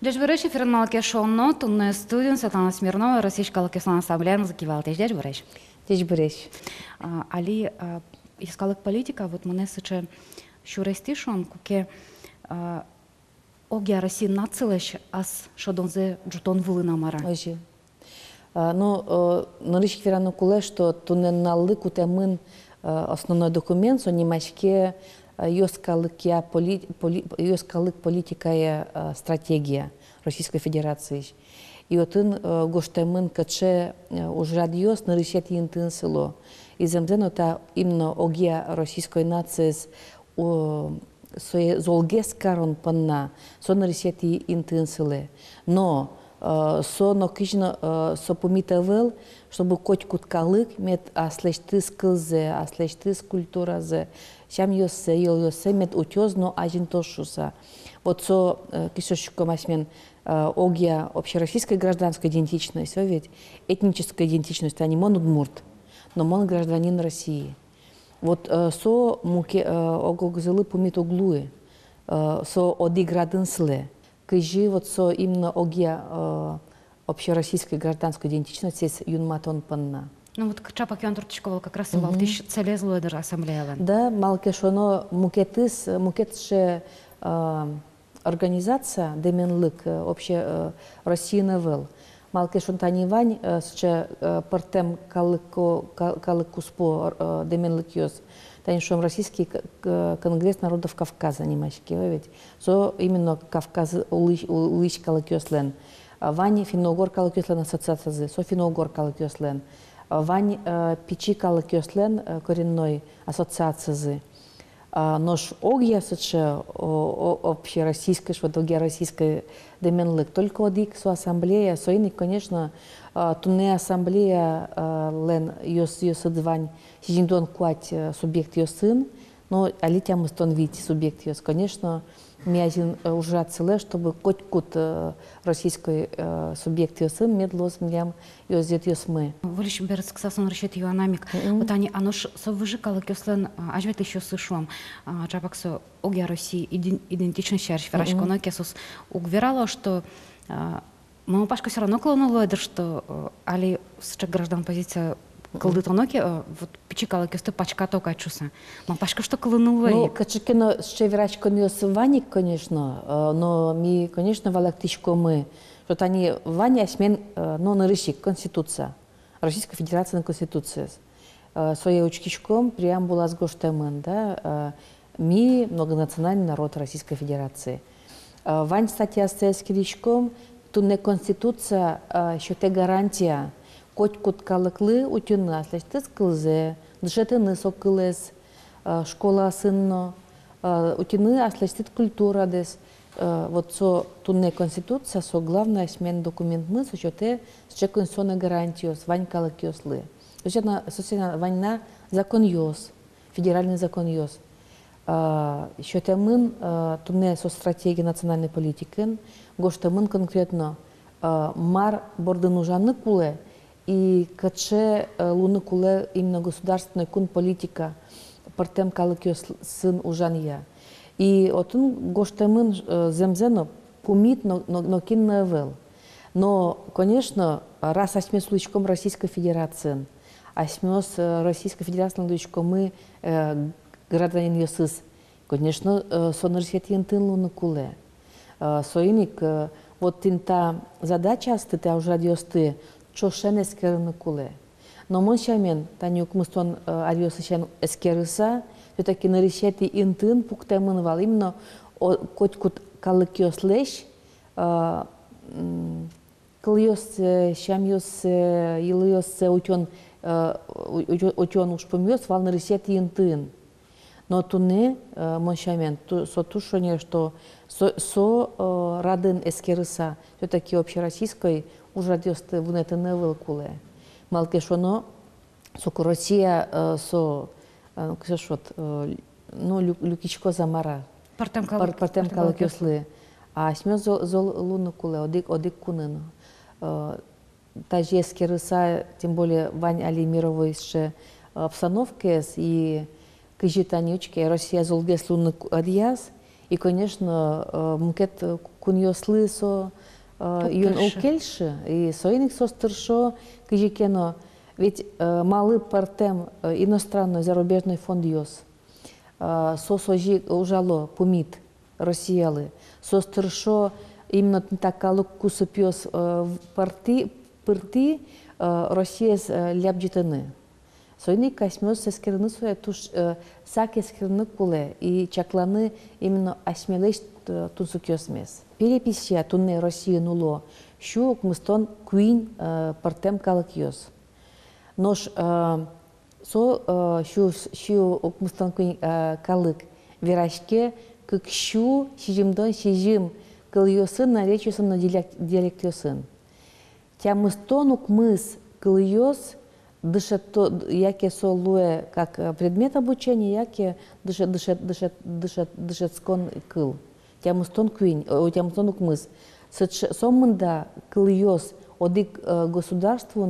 Дядь Борис, эфир Малкешонно, тунне студент, Светлана Смирнова, Российская Лакеслана Ассамблея, закивал. Дядь Борис. Дядь Борис. Али, искалык политика, вот мне сыче шурестишон, куке огя России нацелеш, ас шодонзе джутон вулына мара. Ожи. Ну, нарички верану куле, что тунне налык утемын основной документ, со немашке ёскалык политика стратегия Российской Федерации. И отын гоштемын каче уж радиос наричет янтын село. И земзен это именно огия российской нации золгес карон панна, со наричет янтын селе. Но со нокижно со помитавел, чтобы коть куткалык мет аслештыс кылзе, аслештыс культуразе, шам йосе, мет утёзно ажин тошуса. Вот со кисошком асмен огия общероссийская гражданская идентичность, ведь этническая идентичность, а не монудмурт, но мон гражданин России. Вот со муке огогзылы помит оглуи, со одиградынсле. Кыжи вот со именно огия общероссийской гражданской идентичности с юнматон панна. Ну вот Чапак Ян Туртичкова как раз был тысяч целезлую даже ассамблея. Да, малкешоно мукетше организация деменлык обще Россия навел. Малкешон танивань с партем калыкуспо деменлык йос. Танишом Российский конгресс народов Кавказа немашки, ведь со именно Кавказ улыч калыкёслен. Вань финогор калыкёслен ассоциация, со финогор калыкёслен. Вань печи калыкёслен коренной ассоциации. Нож огья соче общероссийской, что другие российской деменлык. Только одик со ассамблея, со иный, конечно, тунне ассамблея лен йосыдвань сижиндон куать субъект йосын, но алитям стон вить субъект йос, конечно, ми один уже отцеле, чтобы коть-кут российской субъект йосын медлос млям йозет йосмы. Вылечим берется к сасон решит юанамик. Вот они, оно ж совыжикало кёслен, ажвет еще слышом, Чапаксо огя России идентичность шарш, врачко, но кесус угверало, что мама Пашка все равно клонула, что али с граждан позиция колдытоноки, вот печикала кесты пачка тока чуса. Мама Пашка что клонула? Ну, качекино ще врачко не осваник, конечно, но ми, конечно, валактичко мы, что они Ваня смен, но на рыщик Конституция, Российская Федерация на Конституции. Своей учкичком преамбула с гоштемен, да, ми многонациональный народ Российской Федерации. Вань, кстати, остается киричком, тут не Конституция, еще те гарантия, коть куткалыклы утюнна, аслештыс кылзе, дышетыны сокылес, школа сынно, утюны аслештыт культура дес. Вот со тунне Конституция, со главная смен документ мы, со те с конституционной гарантией, с вань калыкёслы. То есть это, собственно, война закон йос, федеральный закон йос. Еще те мы тунне со стратегией национальной политики, гошта мы конкретно мар бордынужаны куле, и каче луны куле именно государственная кун политика партем калыкёс сын ужанья. И отын гоштемын земзено пумит, но киннавел. Но, конечно, раз осьмес лучком Российской Федерации, осьмес Российской Федерации лучком мы гражданин Йосыс, конечно, сонарсет янтын луны куле. Соиник, вот тинта задача ты уже радиосты, что шен эскерны куле. Но мон шамен, танюк мустон радиосы шен эскерыса, все-таки нарисети интын пуктемын вал, именно коть-кут калыкёс лещ, кылёс, шамёс, илыёс, утён уж помёс, вал нарисети интын. Но туне, мон шамен, со тушоне, что со радын эскерыса, все-таки общероссийской, уже радиосты вынетыны вылкуле. Малкешоно, соку Россия, со ну, люкичко замара. Партем калыкёслы. А смёз зол луны куле, одик кунын. Тажи эскерыса, тем более Вань Али мировой еще обстановки, и кыжитанючки, Россия золгес луны адьяс, И, конечно, мкет куньослы со юн укельши, и соиник со старшо кижикено, ведь малый партем иностранный зарубежный фонд йос, со сожи ужало пумит россиялы, со старшо именно такалук кусупьос парти Россия с лябджитаны. Соиник касмёс со скирны соя туш саке скирны куле и чакланы именно осмелеш тунсукёсмес. Переписья тунне Россия нуло, щук мыстон куин партем калакьёс. Нож со щу мыстон куин калык верашке как щу сижимдон сижим кыльёсын наречусын на диалектёсын. Тя мыстон мыс кыльёс дышат яке солуе как предмет обучения, яке дышат скон кыл. Тямустон куин, тямустон укмыс. Соммында кыльёс одик государству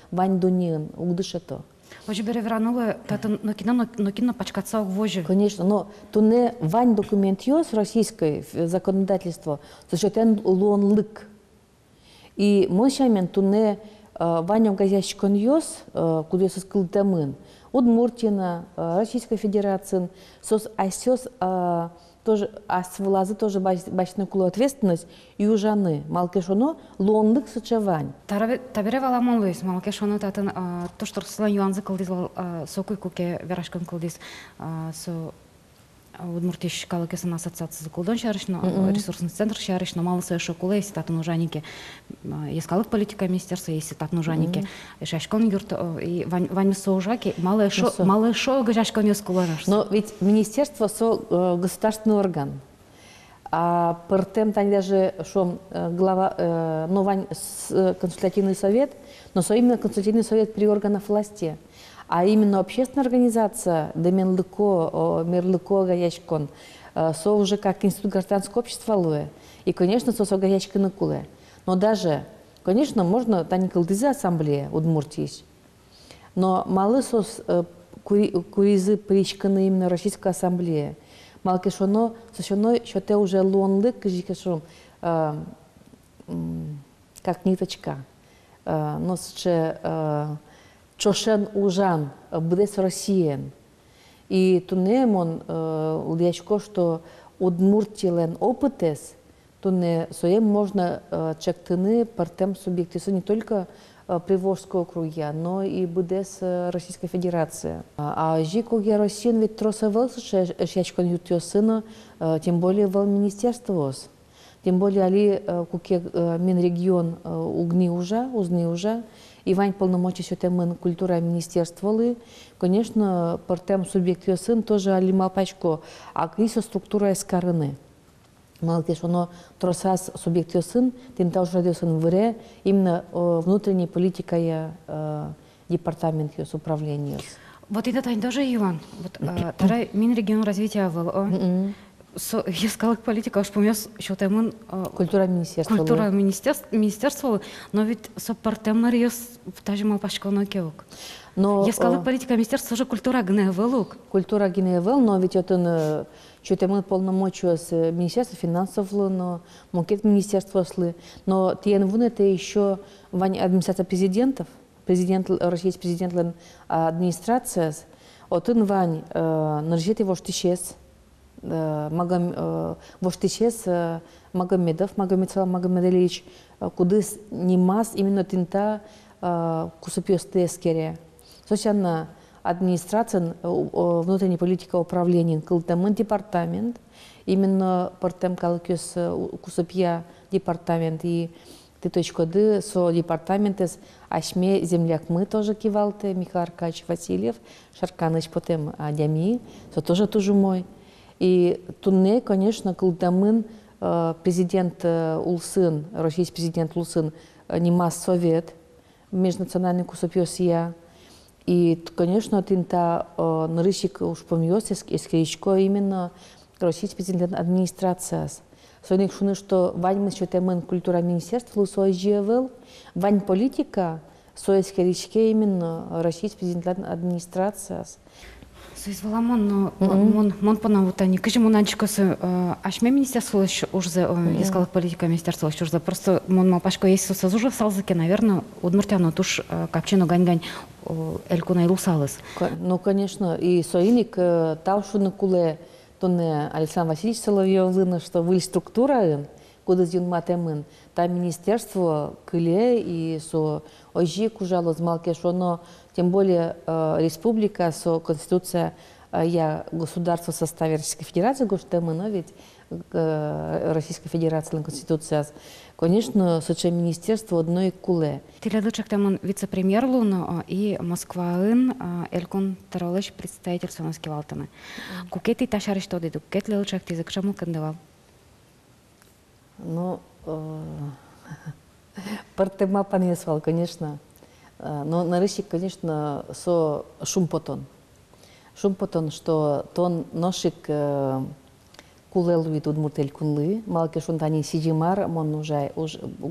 вань дунин угдышато. Ожи береверанула, тата нокина пачкаца угвожи. Конечно, но туне вань документ ёс российское законодательство, за счет луонлык. И мощамен туне ванем газящикон ёс, куда ёс скылтамын, Удмуртина, Российская Федерация, сос асёс тоже асвлазы тоже бачный кулу ответственность и ужаны малкешоно лондык сычавань. Табере валамон луис малкешоно татын то что Руслан Юанзы кылдыз сокуй куке верашкан кылдыз со Удмуртиш калыкесын ассоциациясы кулдон шарышно ресурсный центр шарышно малысы шокулы если татын ужаники ескалык политика министерства если татын ужаники шашкон юрт и вань соужаки малые шо гажашкон ёскулараш. Но ведь министерство со государственный орган. А партем там даже шо глава ну вань консультативный совет, но со именно консультативный совет при органах власти. А именно общественная организация Деменлыко, Мерлыко, Гаячкон, со уже как институт гражданского общества луэ. И, конечно, со Гаячка на куле. Но даже, конечно, можно таникалдызы ассамблея Удмуртии. Но малы сос куризы причканы именно Российская ассамблея. Малкешоно, сосёно, что те уже лонлык, кажикашом, как ниточка. Но с Чошен ужан, бдес Россиен. И тунемон удячко, что удмуртилен опытес, туне соем можно чектыны партем субъективы не только Приволжского округа, но и бдес Российской Федерации. А жикуге Россиен ведь тросовал шячкон ютёсына, тем более в министерствос. Тем более али куке Минрегион угни уже, и вань полномочий сётемын культура министерстволы, конечно, партем субъектив сын тоже али малпачко, а крисо структура эскарыны. Малкеш, оно тросас субъектив сын, тем тоже радиосын вре, именно внутренней политикой департамент с управлением. Вот это тоже Иван. Вот тарай Минрегион развития ВЛО. Ескалык политика, уж помнёс, что там культура министерства, но ведь сопартем Мариос даже малпашко нокевок. Но ескалык политика министерства уже культура гневелук. Культура гневел, но ведь это что там полномочия с министерства финансов, но макет министерства сли, но тиенвун это еще вань администрация президентов, российский президент администрация, отын вань наржет его штищес. Воштичес Магомедов, Магомед-Ильич, кудыс немас именно тинта кусупьёс тескере. Сосяна администрация, внутренняя политика управления, кылтамын департамент, именно партем калкёс кусупья департамент и тыточкоды со департаментес ашме земляк мы тоже кивалты, Михаил Аркадьевич Васильев, Шарканыч потом Адями, со тоже мой. И тунне, конечно, кылдамын президент Улсын, российский президент Улсын, немас совет, межнациональный кусопьёсия. И, конечно, тинта нарышик уж помьёс, эскричко именно российский президент администрация. Соник шуны, что вань мы считаем культура министерства, лусой жевел, вань политика, со эскричке именно российский президент администрация. Соизволамон, но мон понавутани. Кажи монанчикосы, ашме министерство уж за искала политика министерства уж за просто мон мапашко есть созужа салзаки, наверное, удмуртяну туш капчину гань-гань элькуна илусалыс. Ну, конечно, и соиник тавшуны куле, то не Александр Васильевич Соловьев лына, что вы структура, куда зюн матемын, там министерство кыле и со ожи кужало змалке, что оно, тем более республика, со конституция, я государство в составе Российской Федерации, но ведь Российская Федерация конституция, конечно, соче министерство одно и куле. Теледочек там вице-премьер Луно и Москва-ын элькун таролыш представитель Соновски Валтаны. Кукети ташариш тоды, кукет лелчак ты закшаму кандавал? Ну, партема понесвал, конечно. Но на рыщик, конечно, со шумпотон. Шумпотон, что тон ношик кулелуит удмуртель кунлы, малки шунтани сиджимар, мон уже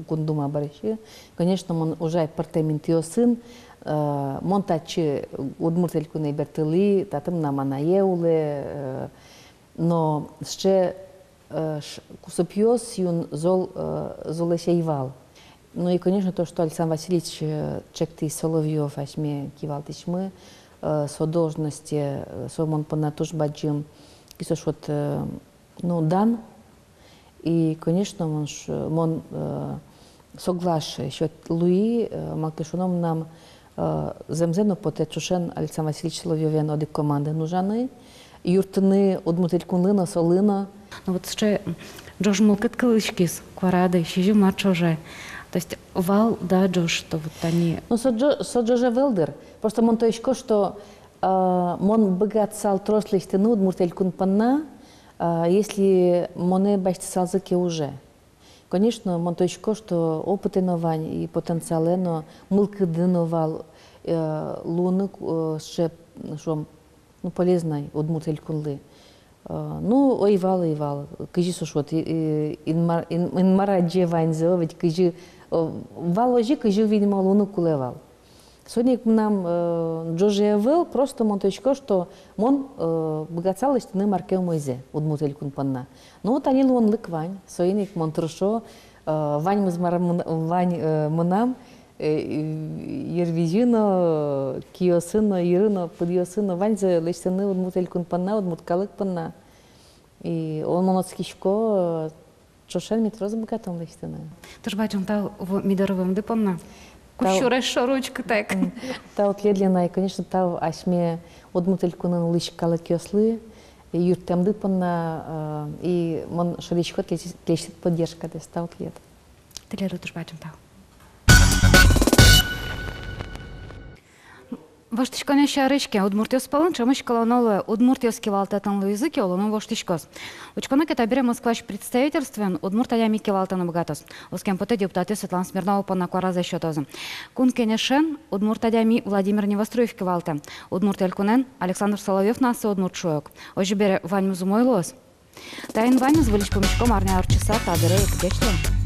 кундума барыши. Конечно, мон уже партементио сын, мон тачи удмуртель куней бертыли, татым на манаеуле, но ще кусопьёс юн золесейвал. Ну и, конечно, то, что Александр Васильевич Чекты Соловьев, ашме кивалтыч мы, со должности, со мон понатуш баджим, и со шот, ну, дан. И, конечно, мон соглашен, что Луи, малкешуном нам земзено потечушен Александр Васильевич Соловьев оди команды нужаны, юртны одмутелькунлина, солина. Ну вот ще Джош мулкет кылычкис, кварады, щижи мачоже. То есть вал, да, Джош, что вот они... Ну, со Джоша Велдер. Просто мон то еще, что мон богат сал трослый стену удмуртелькун панна, если моне бачти салзаки уже. Конечно, мон то еще, что опыты новань и потенциалы, но мулкединовал лунок, что полезный удмуртелькунлы. Ну, ойвал. Кажи сушот, инмараджи ванзо, ведь кажи валожи, кажи видимо луну кулевал. Сегодня нам Джожиевел просто монточко, что мон богатцал стены маркел мойзе, удмутель кунпанна. Ну вот они лун лыквань, сегодня монтрошо, вань мызмарам вань монам, Ервизино, Киосино, Ирино, Подиосино, Ванзе, Лестены, Удмутель Кунпанна, Удмуткалык Панна. И он моноцкишко, Чошен метро за богатом Лестены. Ты ж бачим, та в Мидоровом дипонна. Кущурай шорочка так. Та вот ледлина, и, конечно, та ашме Удмутель Кунан Лышкала Киослы, Юртем дипонна, и мон шаричко тлещит поддержка, то есть та вот лет. Ты леду, ты ж бачим, та. Ваштышконе шарычке удмуртиос палын, чамыш колонолы удмуртиоски валтатанлы языки олону ваштышкос. Учконы кетабире Москваш представительствен удмуртаями валтаны богатос. Оскем поте депутаты Светлана Смирнова по наквараза счетозы. Кун кенешен удмуртаями Владимир Невоструев кивалте. Удмуртелькунен Александр Соловьев насы удмуртшуек. Ожибере Вань Музумойлос. Тайн Вань зволич помешком арня арчиса табире и кдечлен.